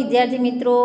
વિદ્યાર્થી મિત્રો,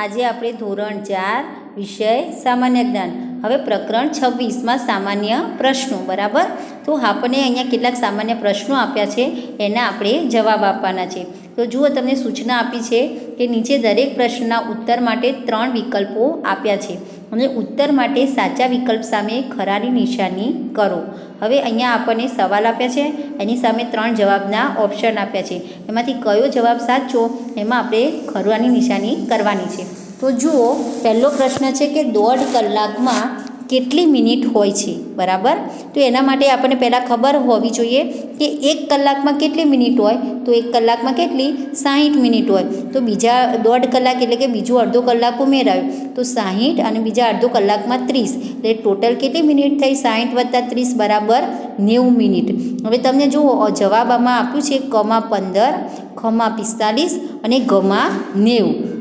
આજે આપણે ધોરણ 4 વિષય સામાન્ય જ્ઞાન હવે પ્રકરણ 26માં સામાન્ય પ્રશ્નો બરાબર. તો આપણને અહીંયા કેટલાક સામાન્ય પ્રશ્નો આપ્યા છે, એના આપણે જવાબ આપવાના છે. તો જુઓ, તમને સૂચના આપી છે કે નીચે દરેક પ્રશ્નના ઉત્તર માટે 3 વિકલ્પો આપ્યા છે અને ઉત્તર માટે સાચા વિકલ્પ સામે ખરાની નિશાની કરો. હવે અહીંયા આપણને સવાલ આપ્યા છે, એની સામે 3 જવાબના ઓપ્શન આપ્યા છે. એમાંથી કયો જવાબ સાચો એમાં આપણે ખરાની નિશાની કરવાની છે. તો જુઓ, પહેલો પ્રશ્ન છે કે 1.5 કલાકમાં કેટલી મિનિટ હોય છે બરાબર. તો એના માટે આપણને પહેલાં ખબર હોવી જોઈએ કે 1 કલાકમાં કેટલી મિનિટ હોય. તો 1 કલાકમાં કેટલી 60 મિનિટ હોય. તો બીજા 1.5 કલાક એટલે કે બીજું અડધો કલાક ઉમેરાયું તો 60 અને બીજા અડધો કલાકમાં 30, એટલે ટોટલ કેટલી મિનિટ થઈ 60 + 30 બરાબર 90 મિનિટ. હવે તમને જુઓ, જવાબ આમાં આપ્યું છે કમાં 15, ખમાં 45 અને ગમાં 90.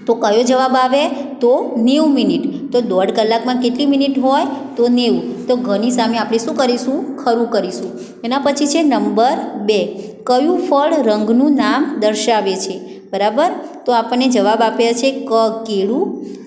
તો કયો જવાબ આવે? તો 90 મિનિટ. તો 1.5 કલાકમાં કેટલી મિનિટ હોય? તો 90. તો ઘની સામે આપણે શું કરીશું? ખરું કરીશું. એના પછી છે નંબર 2, કયું ફળ રંગનું નામ દર્શાવે છે બરાબર. તો આપણને જવાબ આપ્યા છે ક કેળું,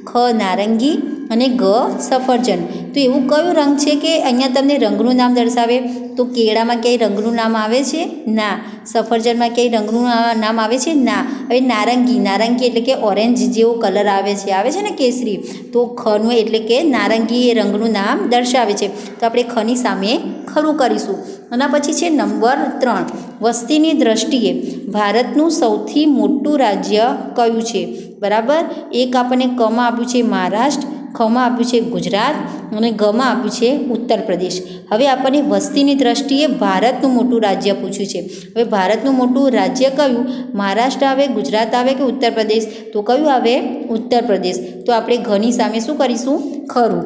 ખ નારંગી અને ગ સફરજન. તો એવું કયું રંગ છે કે અહીંયા તમને રંગનું નામ દર્શાવે? તો કેળામાં ક્યાંય રંગનું નામ આવે છે? ના. સફરજનમાં ક્યાંય રંગનું નામ આવે છે? ના. હવે નારંગી એટલે કે ઓરેન્જ જેવો કલર આવે છે ને કેસરી. તો ખનું એટલે કે નારંગી એ રંગનું નામ દર્શાવે છે. તો આપણે ખની સામે ખરું કરીશું. એના પછી છે નંબર 3, વસ્તીની દ્રષ્ટિએ ભારતનું સૌથી મોટું રાજ્ય કયું છે બરાબર. એક આપણને કમાં આપ્યું છે મહારાષ્ટ્ર, ખમાં આપ્યું છે ગુજરાત અને ગમાં આપ્યું છે ઉત્તર પ્રદેશ. હવે આપણને વસ્તીની દ્રષ્ટિએ ભારતનું મોટું રાજ્ય પૂછ્યું છે. હવે ભારતનું મોટું રાજ્ય કયું? મહારાષ્ટ્ર આવે, ગુજરાત આવે કે ઉત્તર પ્રદેશ? તો કયું આવે? ઉત્તર પ્રદેશ. તો આપણે ઘની સામે શું કરીશું? ખરું.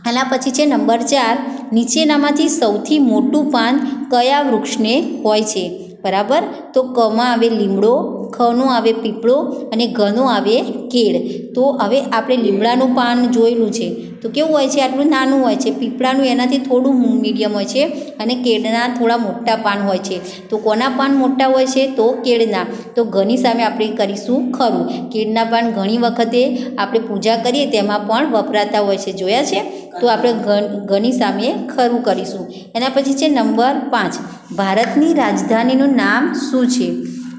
આના પછી છે નંબર 4, નીચેનામાંથી સૌથી મોટું પાન કયા વૃક્ષને હોય છે બરાબર. તો કમાં આવે લીમડો, ખનું આવે પીપળો અને ઘનો આવે કેળ. તો હવે આપણે લીમડાનું પાન જોયેલું છે તો કેવું હોય છે? આટલું નાનું હોય છે. પીપળાનું એનાથી થોડું મીડિયમ હોય છે અને કેળના થોડા મોટા પાન હોય છે. તો કોના પાન મોટા હોય છે? તો કેળના. તો ઘની સામે આપણે કરીશું ખરું. કેળના પાન ઘણી વખતે આપણે પૂજા કરીએ તેમાં પણ વપરાતા હોય છે, જોયા છે. તો આપણે ઘની સામે ખરું કરીશું. એના પછી છે નંબર 5, ભારતની રાજધાનીનું નામ શું છે?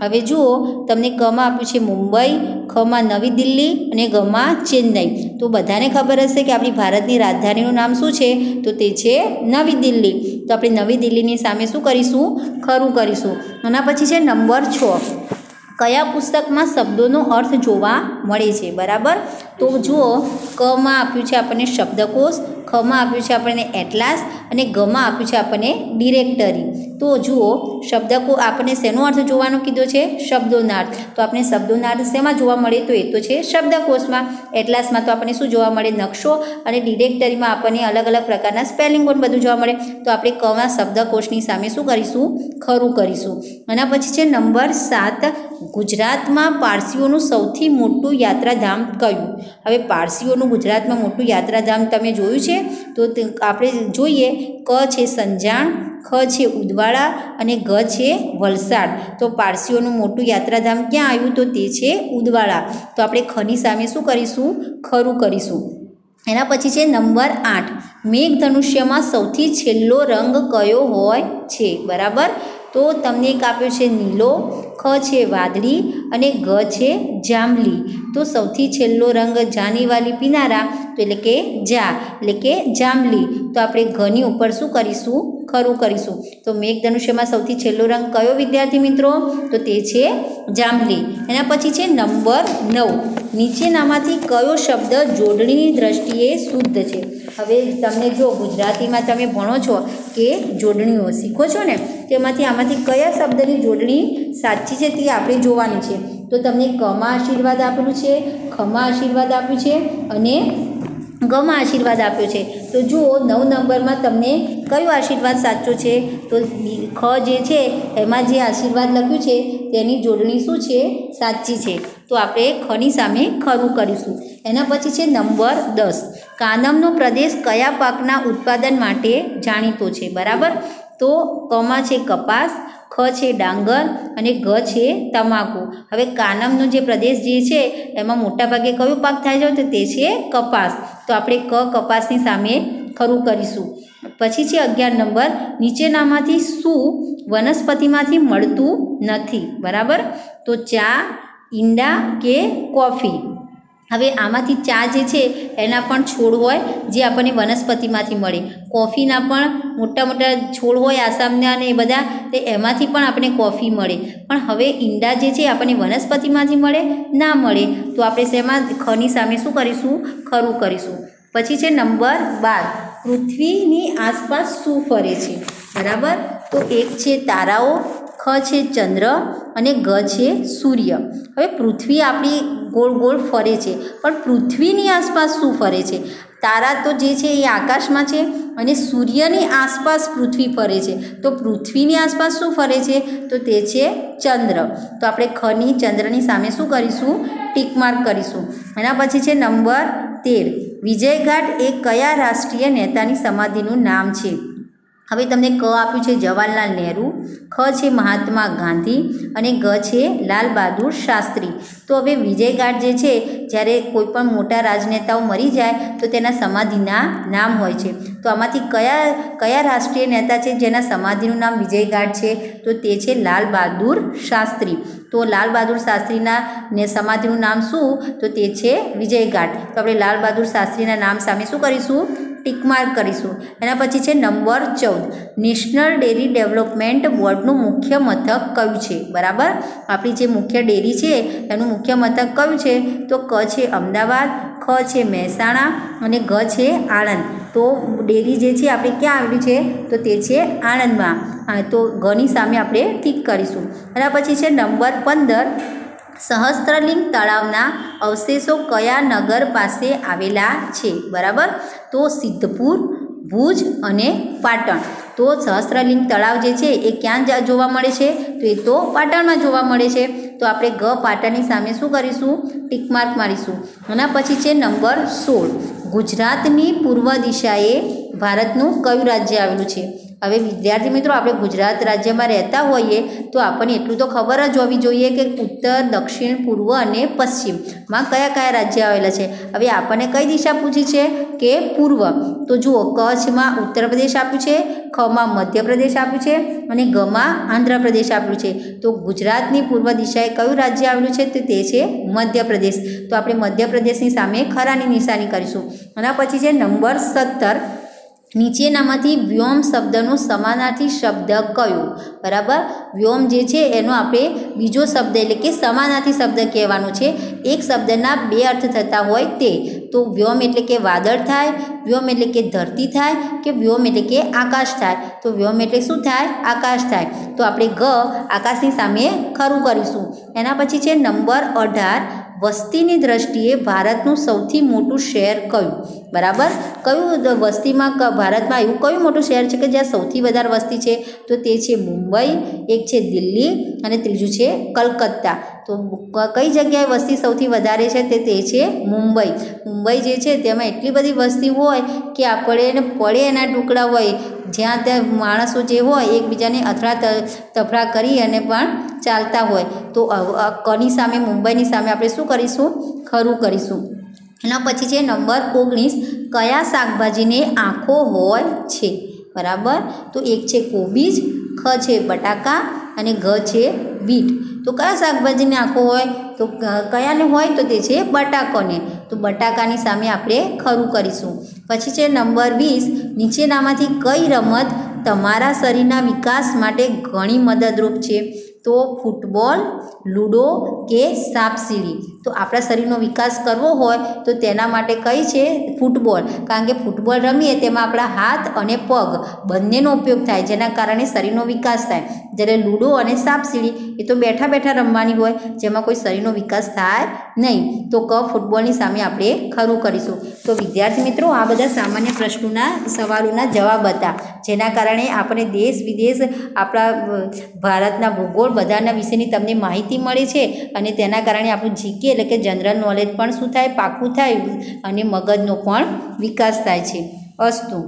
હવે જુઓ, તમને કમાં આપ્યું છે મુંબઈ, ખમાં નવી દિલ્હી અને ગમાં ચેન્નઈ. તો બધાને ખબર હશે કે આપણી ભારતની રાજધાનીનું નામ શું છે? તો તે છે નવી દિલ્હી. તો આપણે નવી દિલ્હીની સામે શું કરીશું? ખરું કરીશું. એના પછી છે નંબર 6, કયા પુસ્તકમાં શબ્દોનો અર્થ જોવા મળે છે બરાબર. તો જુઓ, કમાં આપ્યું છે આપણને શબ્દકોશ, ખમાં આપ્યું છે આપણને એટલાસ અને ગમાં આપ્યું છે આપણને ડિરેક્ટરી. તો જુઓ, શબ્દકોશ આપણને શેનો અર્થ જોવાનો કીધો છે? શબ્દોના અર્થ. તો આપણે શબ્દોના અર્થ શેમાં જોવા મળે? તો એ તો છે શબ્દકોશમાં. એટલાસમાં તો આપણને શું જોવા મળે? નકશો. અને ડિરેક્ટરીમાં આપણને અલગ અલગ પ્રકારના સ્પેલિંગ પણ બધું જોવા મળે. તો આપણે કમાં શબ્દકોશની સામે શું કરીશું? ખરું કરીશું. એના પછી છે નંબર 7, ગુજરાતમાં પારસીઓનું સૌથી મોટું યાત્રાધામ કયું? હવે પારસીઓનું ગુજરાતમાં મોટું યાત્રાધામ તમે જોયું છે? તો આપણે જોઈએ, ક છે સંજાણ, ખ છે ઉદવાડા અને ગ છે વલસાડ. તો પારસીઓનું મોટું યાત્રાધામ ક્યાં આવ્યું? તો તે છે ઉદવાડા. તો આપણે ખની સામે શું કરીશું? ખરું કરીશું. એના પછી છે નંબર 8, મેઘધનુષ્યમાં સૌથી છેલ્લો રંગ કયો હોય છે બરાબર. તો તમને એક આપ્યો છે નીલો, ખ છે વાદળી અને ગ છે જાંબલી. તો સૌથી છેલ્લો રંગ જાની વાલી પીનારા, તો એટલે કે જા એટલે કે જાંબલી. તો આપણે ઘની ઉપર શું કરીશું? ખરું કરીશું. તો મેઘધનુષ્યમાં સૌથી છેલ્લો રંગ કયો વિદ્યાર્થી મિત્રો? તો તે છે જાંબલી. એના પછી છે નંબર 9, નીચેનામાંથી કયો શબ્દ જોડણીની દ્રષ્ટિએ શુદ્ધ છે? હવે તમને જો ગુજરાતીમાં તમે ભણો છો કે જોડણીઓ શીખો છો ને, તેમાંથી આમાંથી કયા શબ્દની જોડણી સાચી છે તે આપણે જોવાની છે. તો તમને કમાં આશીર્વાદ આપેલું છે, ખમાં આશીર્વાદ આપ્યું છે અને ગમાં આશીર્વાદ આપ્યો છે. તો જુઓ, 9 નંબરમાં તમને કયો આશીર્વાદ સાચો છે? તો ખ જે છે એમાં જે આશીર્વાદ લખ્યું છે તેની જોડણી શું છે? સાચી છે. તો આપણે ખની સામે ખરું કરીશું. એના પછી છે નંબર 10, કાનમનો પ્રદેશ કયા પાકના ઉત્પાદન માટે જાણીતો છે બરાબર. તો કમાં છે કપાસ, ખ છે ડાંગર અને ગ છે તમાકુ. હવે કાનમનો જે પ્રદેશ જે છે એમાં મોટાભાગે કયો પાક થાય છે? તો તે છે કપાસ. તો આપણે કપાસની સામે ખરું કરીશું. પછી છે 11 નંબર, નીચેનામાંથી શું વનસ્પતિમાંથી મળતું નથી? બરાબર. તો ચા, ઈંડા કે કોફી? હવે આમાંથી ચા જે છે એના પણ છોડ હોય જે આપણને વનસ્પતિમાંથી મળે. કોફીના પણ મોટા મોટા છોડ હોય આસામના અને એ બધા, તે એમાંથી પણ આપણને કોફી મળે. પણ હવે ઈંડા જે છે આપણને વનસ્પતિમાંથી મળે ના મળે. તો આપણે શેમાં ખની સામે શું કરીશું? ખરું કરીશું. પછી છે નંબર 12, પૃથ્વીની આસપાસ શું ફરે છે? બરાબર. તો એક છે તારાઓ, ખ છે ચંદ્ર અને ગ છે સૂર્ય. હવે પૃથ્વી આપણી ગોળ ગોળ ફરે છે, પણ પૃથ્વીની આસપાસ શું ફરે છે? તારા તો જે છે એ આકાશમાં છે અને સૂર્યની આસપાસ પૃથ્વી ફરે છે. તો પૃથ્વીની આસપાસ શું ફરે છે? તો તે છે ચંદ્ર. તો આપણે ખની ચંદ્રની સામે શું કરીશું? ટીક માર્ક કરીશું. એના પછી છે નંબર 13, વિજયઘાટ એ કયા રાષ્ટ્રીય નેતાની સમાધિનું નામ છે? હવે તમને ક આપ્યું છે જવાહરલાલ નહેરુ, ખ છે મહાત્મા ગાંધી અને ગ છે લાલ બહાદુર શાસ્ત્રી. તો હવે વિજયઘાટ જે છે, જ્યારે કોઈ પણ મોટા રાજનેતાઓ મરી જાય તો તેના સમાધિના નામ હોય છે. તો આમાંથી કયા રાષ્ટ્રીય નેતા છે જેના સમાધિનું નામ વિજયઘાટ છે? તો તે છે લાલ બહાદુર શાસ્ત્રી. તો લાલ બહાદુર શાસ્ત્રીના સમાધિનું નામ શું? તો તે છે વિજયઘાટ. તો આપણે લાલ બહાદુર શાસ્ત્રીના નામ સામે શું કરીશું? ટીક માર્ક કરીશું. એના પછી છે નંબર 14, નેશનલ ડેરી ડેવલપમેન્ટ બોર્ડનું મુખ્ય મથક કયું છે? બરાબર. આપણી જે મુખ્ય ડેરી છે એનું મુખ્ય મથક કયું છે? તો ક છે અમદાવાદ, ખ છે મહેસાણા અને ગ છે આણંદ. તો ડેરી જે છે આપણે ક્યાં આવેલી છે? તો તે છે આણંદમાં. તો ગની સામે આપણે ટીક કરીશું. એના પછી છે નંબર 15, સહસ્ત્રલિંગ તળાવના અવશેષો કયા નગર પાસે આવેલા છે? બરાબર. તો સિદ્ધપુર, ભુજ અને પાટણ. તો સહસ્ત્રલિંગ તળાવ જે છે એ ક્યાં જોવા મળે છે? તો એ તો પાટણમાં જોવા મળે છે. તો આપણે ગ પાટણની સામે શું કરીશું? ટીક માર્ક મારીશું. એના પછી છે નંબર 16, ગુજરાતની પૂર્વ દિશાએ ભારતનું કયું રાજ્ય આવેલું છે? હવે વિદ્યાર્થી મિત્રો, આપણે ગુજરાત રાજ્યમાં રહેતા હોઈએ તો આપણને એટલું તો ખબર જ હોવી જોઈએ કે ઉત્તર, દક્ષિણ, પૂર્વ અને પશ્ચિમમાં કયા કયા રાજ્ય આવેલા છે. હવે આપણને કઈ દિશા પૂછી છે? કે પૂર્વ. તો જુઓ, કચ્છમાં ઉત્તર પ્રદેશ આપ્યું છે, ખમાં મધ્યપ્રદેશ આપ્યું છે અને ગમાં આંધ્રપ્રદેશ આપ્યું છે. તો ગુજરાતની પૂર્વ દિશાએ કયું રાજ્ય આવેલું છે? તો તે છે મધ્યપ્રદેશ. તો આપણે મધ્યપ્રદેશની સામે ખરાની નિશાની કરીશું. એના પછી છે નંબર 17, નીચેનામાંથી વ્યોમ શબ્દનો સમાનાર્થી શબ્દ કયો? બરાબર. વ્યોમ જે છે એનો આપણે બીજો શબ્દ એટલે કે સમાનાર્થી શબ્દ કહેવાનો છે. એક શબ્દના બે અર્થ થતા હોય તે. તો વ્યોમ એટલે કે વાદળ થાય, વ્યોમ એટલે કે ધરતી થાય કે વ્યોમ એટલે કે આકાશ થાય. તો વ્યોમ એટલે શું થાય? આકાશ થાય. તો આપણે ગ આકાશની સામે ખરું કરીશું. એના પછી છે નંબર 18, વસ્તીની દ્રષ્ટિએ ભારતનું સૌથી મોટું શહેર કયું? બરાબર. કયું વસ્તીમાં ભારતમાં એવું કયું મોટું શહેર છે કે જ્યાં સૌથી વધારે વસ્તી છે? તો તે છે મુંબઈ, એક છે દિલ્હી અને ત્રીજું છે કલકત્તા. તો કઈ જગ્યાએ વસ્તી સૌથી વધારે છે? તે છે મુંબઈ. મુંબઈ જે છે તેમાં એટલી બધી વસ્તી હોય કે આપણે પડે એના ટુકડા હોય, જ્યાં ત્યાં માણસો જે હોય એકબીજાને અથડા તફડા કરી અને પણ ચાલતા હોય. તો કની સામે, મુંબઈની સામે આપણે શું કરીશું? ખરું કરીશું. એના પછી છે નંબર 19, કયા શાકભાજીને આંખો હોય છે? બરાબર. તો એક છે કોબીજ, ખ છે બટાકા અને ગ છે બીટ. તો કયા શાકભાજીને આંખો હોય? તો કયાને હોય? તો તે છે બટાકોને. તો બટાકાની સામે આપણે ખરું કરીશું. પછી છે નંબર 20, નીચેનામાંથી કઈ રમત તમારા શરીરના વિકાસ માટે ઘણી મદદરૂપ છે? તો ફૂટબોલ, લૂડો કે સાપસીડી? તો આપણા શરીરનો વિકાસ કરવો હોય તો તેના માટે કઈ છે? ફૂટબોલ. કારણ કે ફૂટબોલ રમીએ તેમાં આપણા હાથ અને પગ બંનેનો ઉપયોગ થાય, જેના કારણે શરીરનો વિકાસ થાય. જ્યારે લૂડો અને સાપસીડી એ તો બેઠા બેઠા રમવાની હોય, જેમાં કોઈ શરીરનો વિકાસ થાય નહીં. તો ફૂટબોલની સામે આપણે ખરું કરીશું. તો વિદ્યાર્થી મિત્રો, આ બધા સામાન્ય પ્રશ્નોના સવાલોના જવાબ હતા, જેના કારણે આપણે દેશ વિદેશ, આપણા ભારતના ભૂગોળ બધાના વિશેની તમને માહિતી મળે છે અને તેના કારણે આપણું જીકે એટલે કે જનરલ નોલેજ પણ શું થાય? પાકું થાય અને મગજનો પણ વિકાસ થાય છે. અસ્તુ.